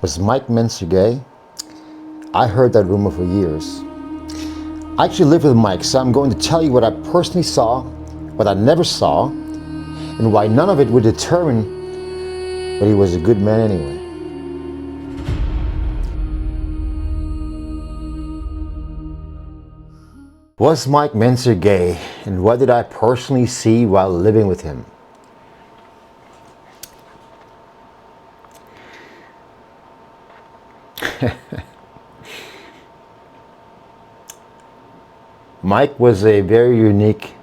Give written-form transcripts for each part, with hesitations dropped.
Was Mike Mentzer gay? I heard that rumor for years. I actually lived with Mike, so I'm going to tell you what I personally saw, what I never saw, and why none of it would determine whether he was a good man anyway. Was Mike Mentzer gay, and what did I personally see while living with him? Mike was a very unique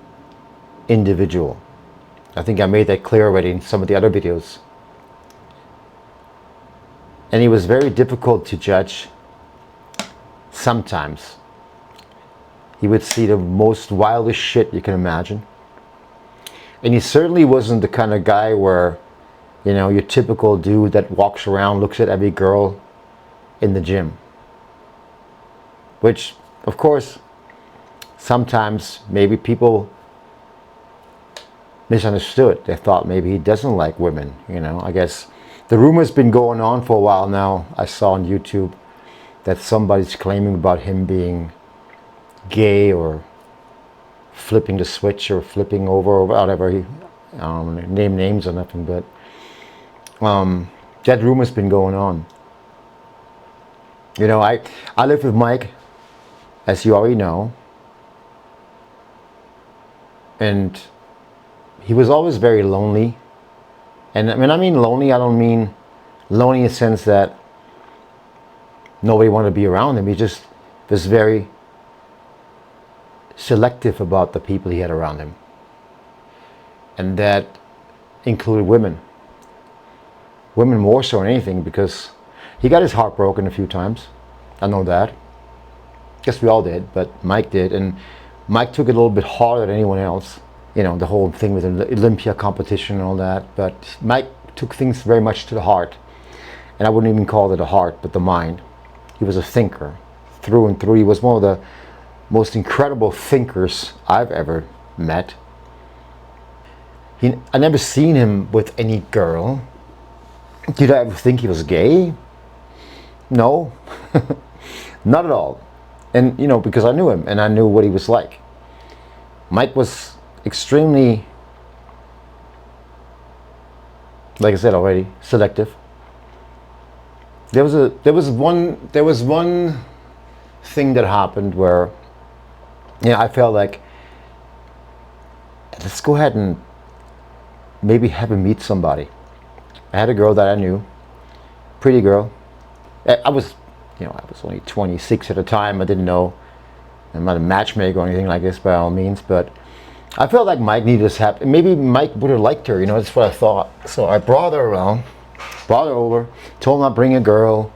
individual. I think I made that clear already in some of the other videos. And he was very difficult to judge sometimes. He would see the most wildest shit you can imagine. And he certainly wasn't the kind of guy where, you know, your typical dude that walks around, looks at every girl in the gym. Which, of course, sometimes maybe people misunderstood. They thought maybe he doesn't like women, you know. I guess the rumor's been going on for a while now. I saw on YouTube that somebody's claiming about him being gay or flipping the switch or flipping over or whatever. He name names or nothing, but that rumor's been going on. You know, I lived with Mike, as you already know, and he was always very lonely. And when I mean lonely, I don't mean lonely in the sense that nobody wanted to be around him. He just was very selective about the people he had around him. And that included women. Women more so than anything, because he got his heart broken a few times. I know that. Guess we all did, but Mike did. And Mike took it a little bit harder than anyone else. You know, the whole thing with the Olympia competition and all that. But Mike took things very much to the heart. And I wouldn't even call it a heart, but the mind. He was a thinker through and through. He was one of the most incredible thinkers I've ever met. I never seen him with any girl. Did I ever think he was gay? No, not at all. And, you know, because I knew him and I knew what he was like. Mike was extremely, like I said already, selective. There was one thing that happened where, you know, I felt like, let's go ahead and maybe have him meet somebody. I had a girl that I knew, pretty girl. I was only 26 at the time. I didn't know. I'm not a matchmaker or anything like this by all means, but I felt like Mike needed this happen. Maybe Mike would have liked her, you know, that's what I thought. So I brought her around, brought her over, told him I'd bring a girl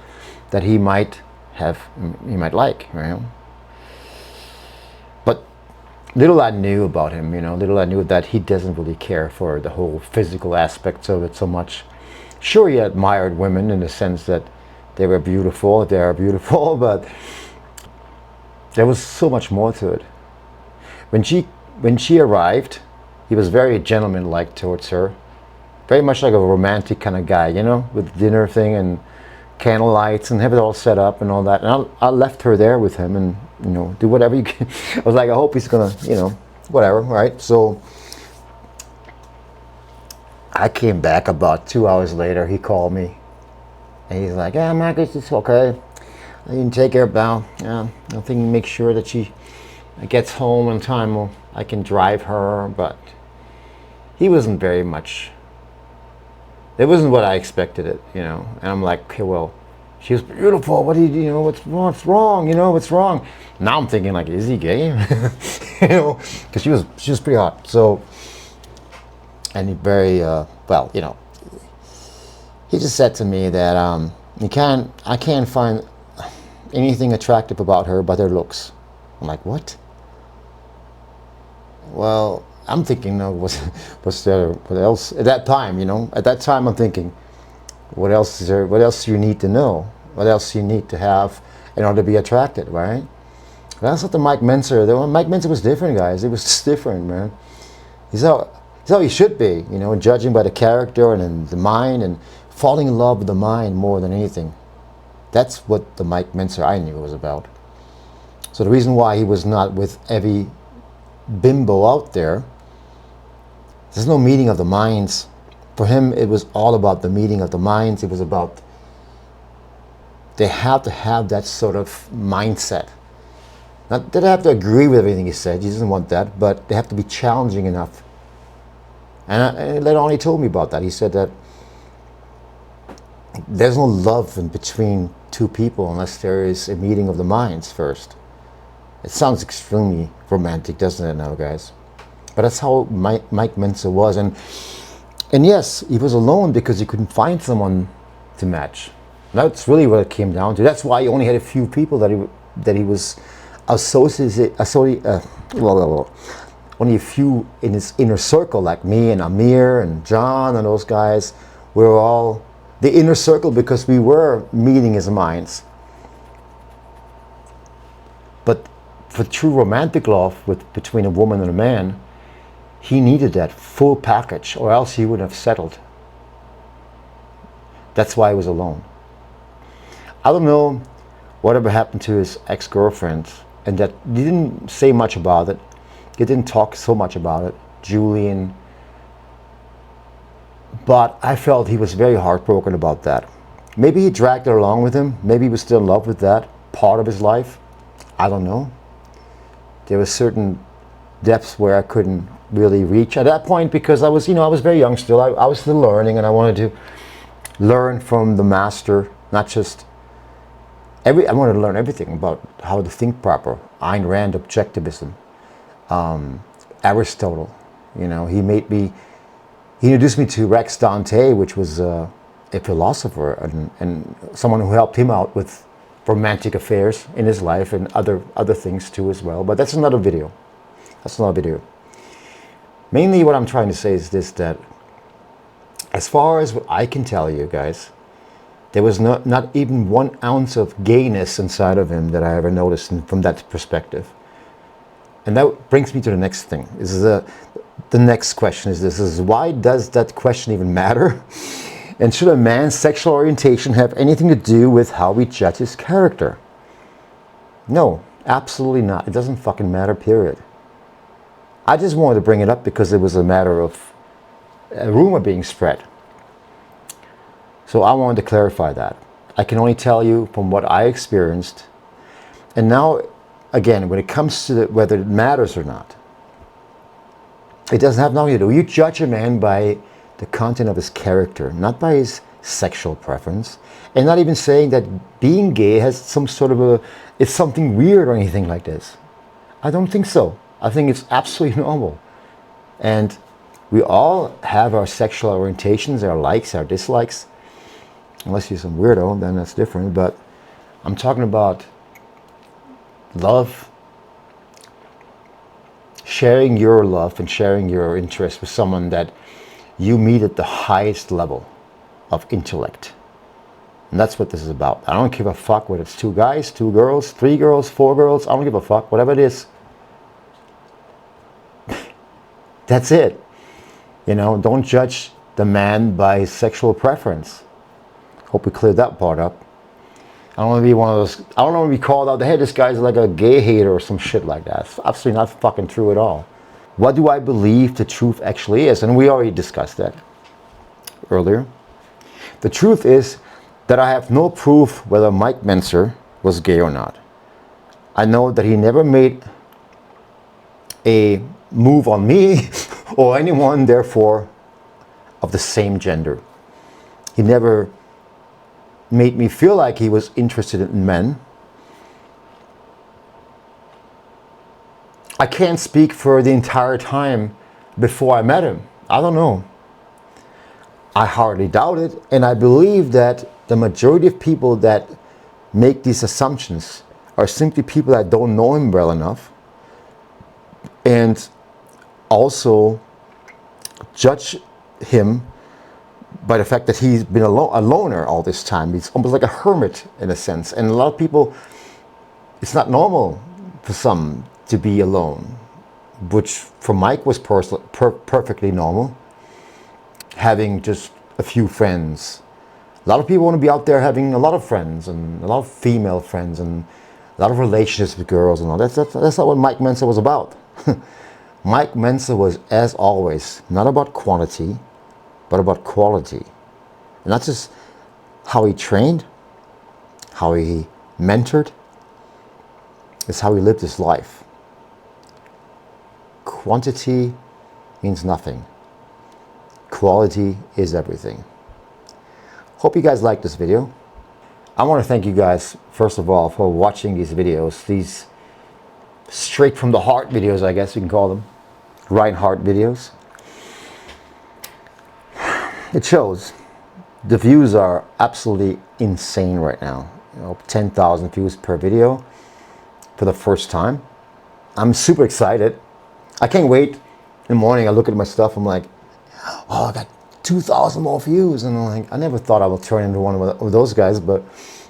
that he might like, right? But little I knew about him, you know, little I knew that he doesn't really care for the whole physical aspects of it so much. Sure, he admired women in the sense that they were beautiful, they are beautiful, but there was so much more to it. When she arrived, he was very gentlemanlike towards her, very much like a romantic kind of guy, you know, with dinner thing and candle lights and have it all set up and all that. And I left her there with him and, you know, do whatever you can. I was like, I hope he's gonna, you know, whatever, right? So I came back about 2 hours later. He called me and he's like, yeah, Markus, it's okay. I can take her about, I think make sure that she gets home on time, or I can drive her. But he wasn't very much, it wasn't what I expected it, you know. And I'm like, okay, well, she was beautiful. What do you know? What's wrong? You know, what's wrong? Now I'm thinking, like, is he gay? You know, because she was pretty hot. So, and he very well, you know, he just said to me that I can't find anything attractive about her but her looks. I'm like, what? Well, I'm thinking, no, what else at that time, you know? At that time, I'm thinking, what else is there? What else do you need to know? What else do you need to have in order to be attracted, right? That's not the Mike Mentzer. Mike Mentzer was different, guys. It was just different, man. He's how he should be, you know, judging by the character and the mind, and falling in love with the mind more than anything. That's what the Mike Mentzer I knew was about. So the reason why he was not with every bimbo out there, there's no meeting of the minds. For him, it was all about the meeting of the minds. It was about, they have to have that sort of mindset. Not that they have to agree with everything he said, he doesn't want that, but they have to be challenging enough. And later on he told me about that. He said that there's no love in between two people unless there is a meeting of the minds first. It sounds extremely romantic, doesn't it now, guys? But that's how Mike Mentzer was. And yes, he was alone because he couldn't find someone to match. That's really what it came down to. That's why he only had a few people that he was only a few in his inner circle, like me and Amir and John and those guys. We were all the inner circle because we were meeting his minds. But for true romantic love between a woman and a man, he needed that full package, or else he wouldn't have settled. That's why he was alone. I don't know whatever happened to his ex-girlfriend, and that he didn't say much about it. He didn't talk so much about it, Julian. But I felt he was very heartbroken about that. Maybe he dragged her along with him. Maybe he was still in love with that part of his life. I don't know. There were certain depths where I couldn't really reach at that point because I was very young still. I was still learning, and I wanted to learn from the master, not just I wanted to learn everything about how to think proper. Ayn Rand objectivism, Aristotle. He introduced me to Rex Dante, which was a philosopher and someone who helped him out with romantic affairs in his life and other things too as well. But that's another video. Mainly what I'm trying to say is this, that as far as what I can tell you guys, there was not even 1 ounce of gayness inside of him that I ever noticed from that perspective. And that brings me to the next thing. The next question is why does that question even matter? And should a man's sexual orientation have anything to do with how we judge his character? No, absolutely not. It doesn't fucking matter, period. I just wanted to bring it up because it was a matter of a rumor being spread. So I wanted to clarify that. I can only tell you from what I experienced. And now, again, when it comes to whether it matters or not, it doesn't have nothing to do. You judge a man by the content of his character, not by his sexual preference. And not even saying that being gay has some sort of it's something weird or anything like this. I don't think so. I think it's absolutely normal. And we all have our sexual orientations, our likes, our dislikes. Unless you're some weirdo, then that's different. But I'm talking about love, sharing your love and sharing your interest with someone that you meet at the highest level of intellect. And that's what this is about. I don't give a fuck whether it's 2 guys, 2 girls, 3 girls, 4 girls. I don't give a fuck, whatever it is. That's it. Don't judge the man by his sexual preference. Hope we cleared that part up. I don't want to be one of those. I don't want to be called out. Hey, this guy's like a gay hater or some shit like that. It's absolutely not fucking true at all. What do I believe the truth actually is? And we already discussed that earlier. The truth is that I have no proof whether Mike Mentzer was gay or not. I know that he never made a move on me or anyone, therefore, of the same gender. He never made me feel like he was interested in men. I can't speak for the entire time before I met him. I don't know. I hardly doubt it, and I believe that the majority of people that make these assumptions are simply people that don't know him well enough and also judge him by the fact that he's been a loner all this time. He's almost like a hermit in a sense. And a lot of people, it's not normal for some to be alone, which for Mike was perfectly normal. Having just a few friends, A lot of people want to be out there having a lot of friends and a lot of female friends and a lot of relationships with girls and all. That's not what Mike Mentzer was about. Mike Mentzer was, as always, not about quantity, but about quality. And that's just how he trained, how he mentored. It's how he lived his life. Quantity means nothing. Quality is everything. Hope you guys liked this video. I want to thank you guys, first of all, for watching these videos. These straight from the heart videos, I guess you can call them. Reinhardt videos. It shows. The views are absolutely insane right now. 10,000 views per video for the first time. I'm super excited. I can't wait. In the morning, I look at my stuff. I'm like, oh, I got 2,000 more views. And I'm like, I never thought I would turn into one of those guys, but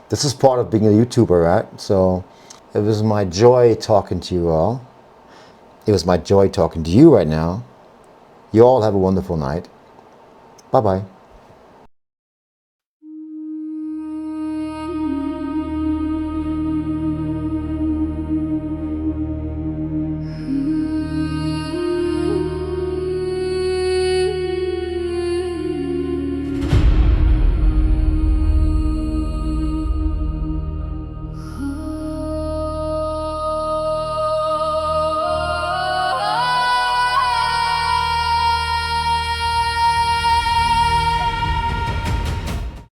this is part of being a YouTuber, right? So it was my joy talking to you all. It was my joy talking to you right now. You all have a wonderful night. Bye-bye.